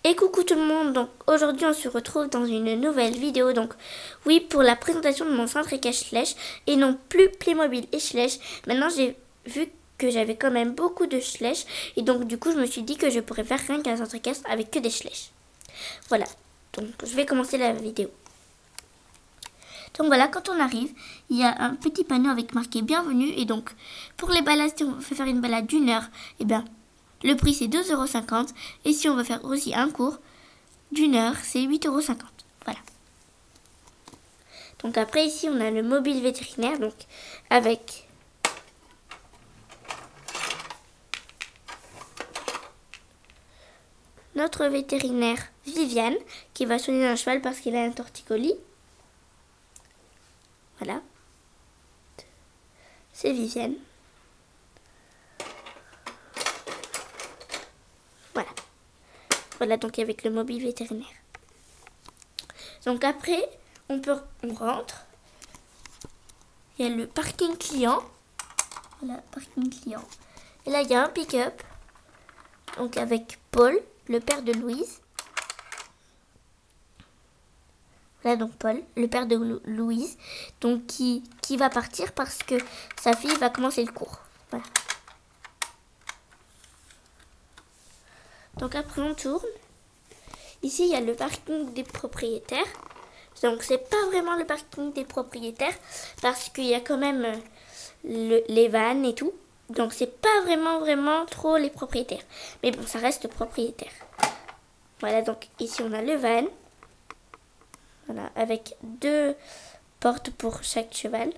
Et coucou tout le monde, donc aujourd'hui on se retrouve dans une nouvelle vidéo, donc oui, pour la présentation de mon centre Schleich et non plus Playmobil et Schleich. Maintenant j'ai vu que j'avais quand même beaucoup de Schleich et donc du coup je me suis dit que je pourrais faire rien qu'un centre équestre avec que des Schleich. Voilà, donc je vais commencer la vidéo. Donc voilà, quand on arrive, il y a un petit panneau avec marqué bienvenue et donc pour les balades, si on veut faire une balade d'une heure, et bien le prix c'est 2,50 € et si on veut faire aussi un cours d'une heure, c'est 8,50 €. Voilà. Donc après ici on a le mobile vétérinaire, donc avec notre vétérinaire Viviane qui va soigner un cheval parce qu'il a un torticolis. Voilà. C'est Viviane. Voilà. Voilà donc avec le mobile vétérinaire. Donc après, on rentre. Il y a le parking client. Voilà, parking client. Et là, il y a un pick-up. Donc avec Paul, le père de Louise. Voilà donc Paul, le père de Louise. Donc qui va partir parce que sa fille va commencer le cours. Voilà. Donc après on tourne. Ici il y a le parking des propriétaires. Donc c'est pas vraiment le parking des propriétaires parce qu'il y a quand même les vannes et tout. Donc c'est pas vraiment trop les propriétaires. Mais bon, ça reste propriétaire. Voilà, donc ici on a le van. Voilà, avec 2 portes pour chaque cheval.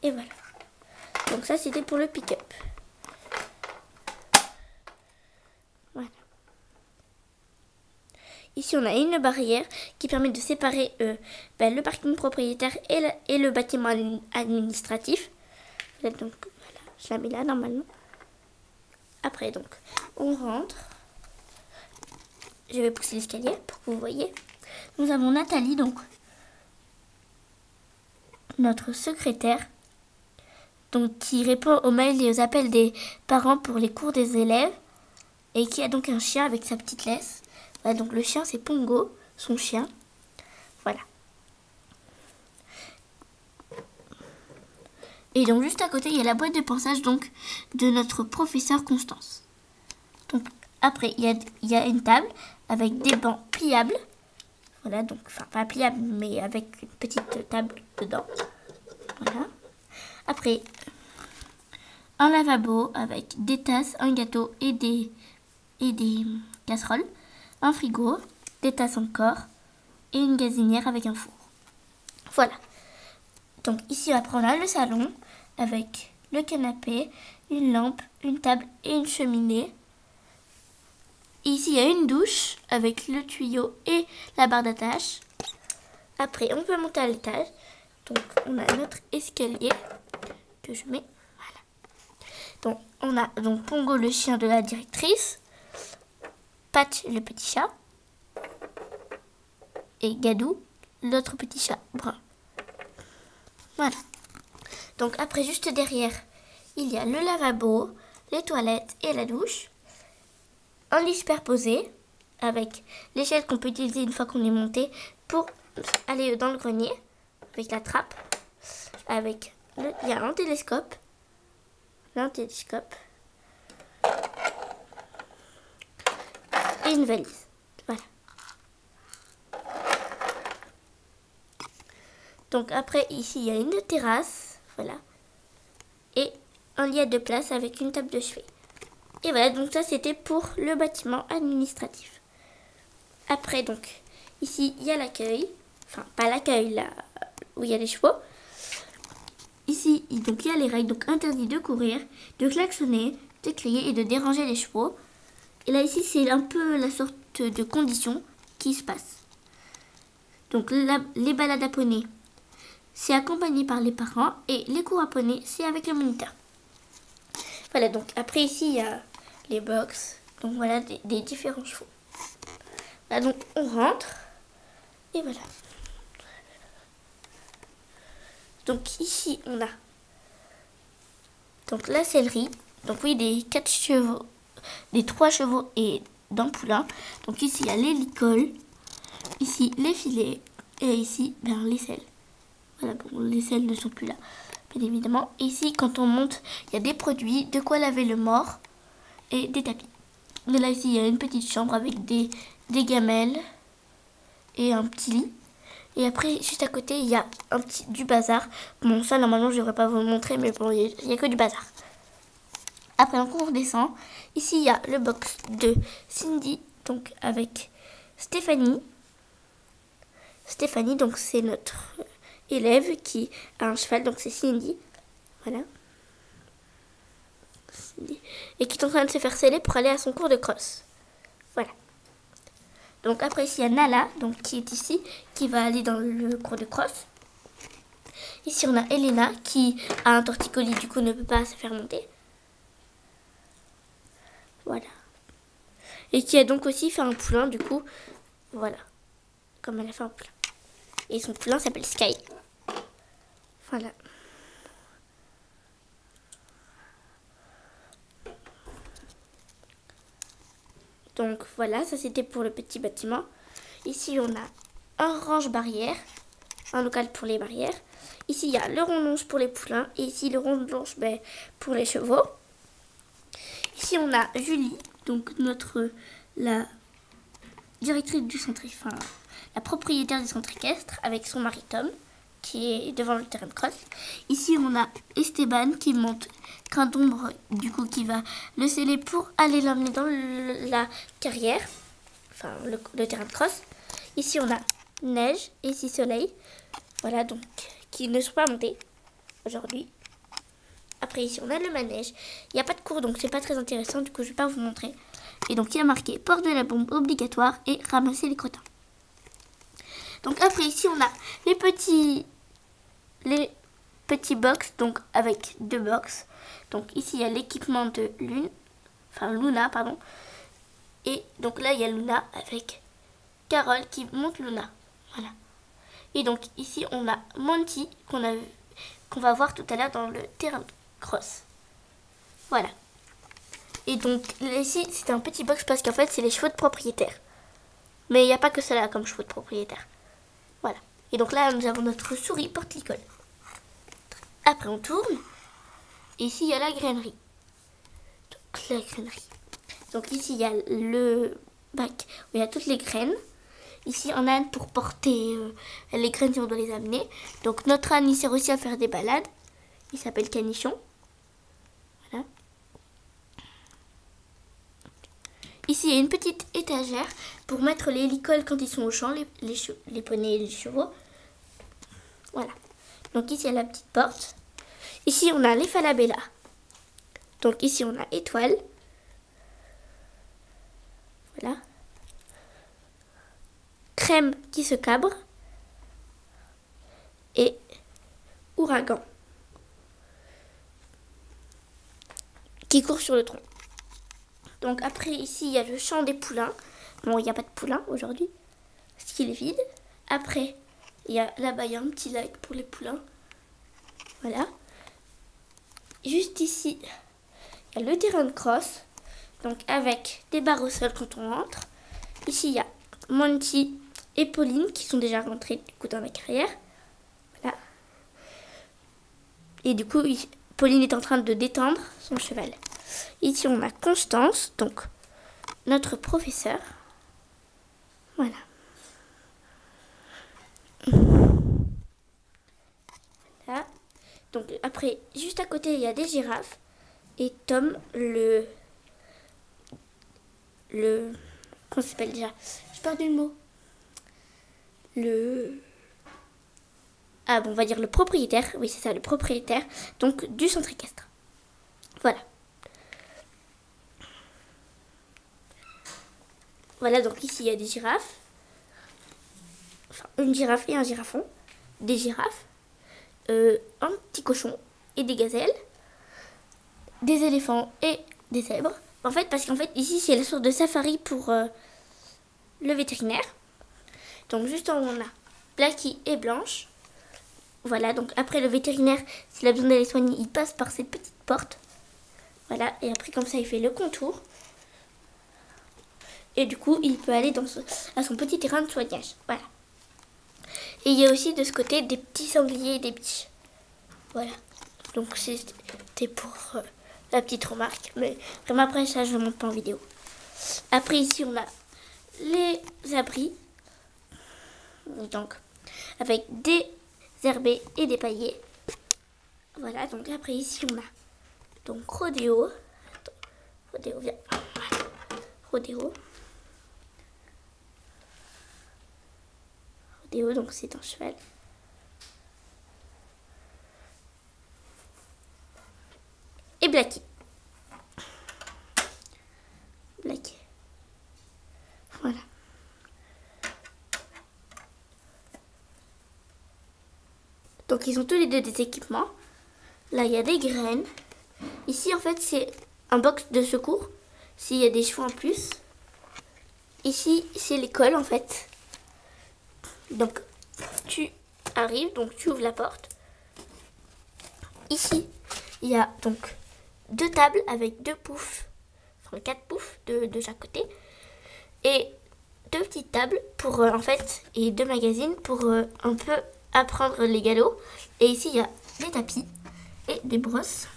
Et voilà. Donc ça c'était pour le pick-up. Voilà. Ici, on a une barrière qui permet de séparer le parking propriétaire et le bâtiment administratif. Donc, voilà, je la mets là normalement. Après, donc, on rentre. Je vais pousser l'escalier pour que vous voyez. Nous avons Nathalie, donc, notre secrétaire, donc, qui répond aux mails et aux appels des parents pour les cours des élèves. Et qui a donc un chien avec sa petite laisse. Voilà, donc le chien c'est Pongo, son chien. Voilà. Et donc juste à côté il y a la boîte de ponçage donc de notre professeur Constance. Donc après il y a une table avec des bancs pliables. Voilà, donc enfin pas pliables mais avec une petite table dedans. Voilà. Après un lavabo avec des tasses, un gâteau et des casseroles. Un frigo, des tasses encore et une gazinière avec un four. Voilà. Donc ici après on a le salon avec le canapé, une lampe, une table et une cheminée. Et ici il y a une douche avec le tuyau et la barre d'attache. Après on peut monter à l'étage. Donc on a notre escalier que je mets. Voilà. Donc on a donc Pongo le chien de la directrice. Patch, le petit chat, et Gadou, l'autre petit chat brun. Voilà. Donc après, juste derrière, il y a le lavabo, les toilettes et la douche. Un lit superposé avec l'échelle qu'on peut utiliser une fois qu'on est monté pour aller dans le grenier avec la trappe. Il y a un télescope. Et une valise. Voilà. Donc après ici il y a une terrasse, voilà, et un lit à 2 places avec une table de chevet. Et voilà, donc ça c'était pour le bâtiment administratif. Après donc ici il y a l'accueil, enfin pas l'accueil là où il y a les chevaux. Ici donc il y a les règles, donc interdit de courir, de klaxonner, de crier et de déranger les chevaux. Et là ici c'est un peu la sorte de conditions qui se passent. Donc les balades à poney, c'est accompagné par les parents et les cours à poney, c'est avec le moniteur. Voilà, donc après ici il y a les box, donc voilà des différents chevaux. Voilà, donc on rentre et voilà. Donc ici on a donc la sellerie, donc oui des 4 chevaux, des 3 chevaux et d'un poulain. Donc ici, il y a les licoles, ici les filets et ici les selles. Voilà, bon, les selles ne sont plus là, bien évidemment. Et ici, quand on monte, il y a des produits, de quoi laver le mort et des tapis. Et là, ici, il y a une petite chambre avec des gamelles et un petit lit. Et après, juste à côté, il y a du bazar. Bon, ça, normalement, je ne devrais pas vous le montrer, mais bon, il n'y a que du bazar. Après, donc, on redescend. Ici, il y a le box de Cindy, donc avec Stéphanie. Stéphanie, donc, c'est notre élève qui a un cheval, donc c'est Cindy. Voilà. Cindy. Et qui est en train de se faire sceller pour aller à son cours de cross. Voilà. Donc après ici il y a Nala, donc qui est ici, qui va aller dans le cours de cross. Ici on a Elena qui a un torticolis, du coup ne peut pas se faire monter. Voilà. Et qui a donc aussi fait un poulain, du coup, voilà. Comme elle a fait un poulain. Et son poulain s'appelle Sky. Voilà. Donc voilà, ça c'était pour le petit bâtiment. Ici on a un range barrière, un local pour les barrières. Ici il y a le rond-longe pour les poulains et ici le rond-longe pour les chevaux. Ici on a Julie, donc la directrice du centre, enfin la propriétaire du centre équestre avec son mari Tom qui est devant le terrain de cross. Ici on a Esteban qui monte Crin d'ombre, du coup qui va le sceller pour aller l'emmener dans la carrière, enfin le terrain de cross. Ici on a Neige et ici Soleil, voilà, donc qui ne sont pas montés aujourd'hui. Après ici on a le manège, il n'y a pas de cours donc c'est pas très intéressant, du coup je vais pas vous montrer. Et donc il y a marqué port de la bombe obligatoire et ramasser les crottins. Donc après ici on a les petits box, donc avec 2 box. Donc ici il y a l'équipement de Luna, pardon. Et donc là il y a Luna avec Carole qui monte Luna. Voilà. Et donc ici on a Monty qu'on va voir tout à l'heure dans le terrain de cross. Voilà. Et donc ici c'est un petit box parce qu'en fait c'est les chevaux de propriétaire. Mais il n'y a pas que cela comme chevaux de propriétaire. Voilà. Et donc là nous avons notre souris porte-licole. Après on tourne. Et ici il y a la grainerie. Donc la grainerie. Donc ici il y a le bac où il y a toutes les graines. Ici un âne pour porter les graines si on doit les amener. Donc notre âne il sert aussi à faire des balades. Il s'appelle Canichon. Voilà. Ici il y a une petite étagère pour mettre les licoles quand ils sont au champ, les poneys et les chevaux. Voilà. Donc ici il y a la petite porte. Ici on a les falabella. Donc ici on a étoile. Voilà. Crème qui se cabre. Et ouragan qui court sur le tronc. Donc après ici il y a le champ des poulains. Bon il n'y a pas de poulain aujourd'hui parce qu'il est vide. Après il y a là-bas il y a un petit lac pour les poulains. Voilà. Juste ici il y a le terrain de cross. Donc avec des barres au sol quand on rentre. Ici il y a Monty et Pauline qui sont déjà rentrés du coup dans la carrière. Voilà. Et du coup Pauline est en train de détendre son cheval. Ici on a Constance, donc notre professeur. Voilà. Voilà. Donc après, juste à côté, il y a des girafes. Et Tom, comment ça s'appelle déjà? Je perds du mot. Ah bon, on va dire le propriétaire. Oui, c'est ça, le propriétaire. Donc du centre équestre. Voilà. Voilà, donc ici il y a des girafes. Enfin, une girafe et un girafon. Des girafes. Un petit cochon et des gazelles. Des éléphants et des zèbres. En fait, parce qu'en fait, ici c'est la sorte de safari pour le vétérinaire. Donc juste en haut, on a Blackie et Blanche. Voilà, donc après le vétérinaire, s'il a besoin d'aller soigner, il passe par cette petite porte. Voilà, et après comme ça, il fait le contour. Et du coup, il peut aller à son petit terrain de soignage. Voilà. Et il y a aussi de ce côté des petits sangliers et des petits. Voilà. Donc c'était pour la petite remarque. Mais vraiment après ça, je ne montre pas en vidéo. Après ici, on a les abris. Donc avec des herbés et des paillets. Voilà. Donc après ici, on a donc Rodéo. Rodéo, viens. Voilà. Rodéo. Rodéo, donc c'est un cheval. Et Blacky. Blacky. Voilà. Donc ils ont tous les deux des équipements. Là il y a des graines. Ici en fait c'est un box de secours. S'il y a des chevaux en plus. Ici c'est l'école en fait. Donc tu arrives, donc tu ouvres la porte. Ici il y a donc 2 tables avec 2 poufs. Enfin 4 poufs de chaque côté. Et 2 petites tables pour en fait, et 2 magazines pour un peu apprendre les galops. Et ici il y a des tapis et des brosses.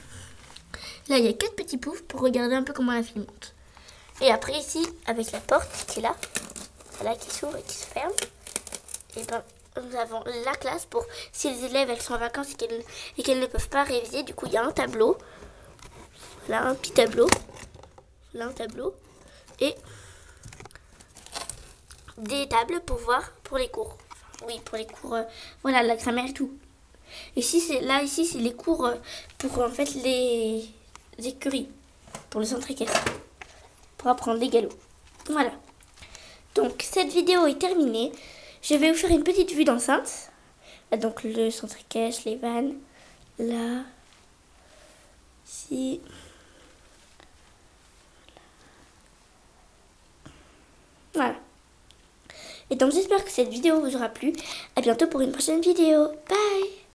Là il y a 4 petits poufs pour regarder un peu comment la fille monte. Et après ici avec la porte qui est là, voilà, qui s'ouvre et qui se ferme. Et ben nous avons la classe pour si les élèves elles sont en vacances et qu'elles ne peuvent pas réviser. Du coup il y a un tableau, là un petit tableau, là un tableau et des tables pour voir pour les cours. Oui, pour les cours, voilà, la grammaire et tout. Ici c'est les cours pour en fait les écuries, pour le centre équestre, pour apprendre les galops. Voilà. Donc cette vidéo est terminée. Je vais vous faire une petite vue d'enceinte. Donc le centre équestre, les vannes, là, ici. Voilà. Et donc j'espère que cette vidéo vous aura plu. À bientôt pour une prochaine vidéo. Bye!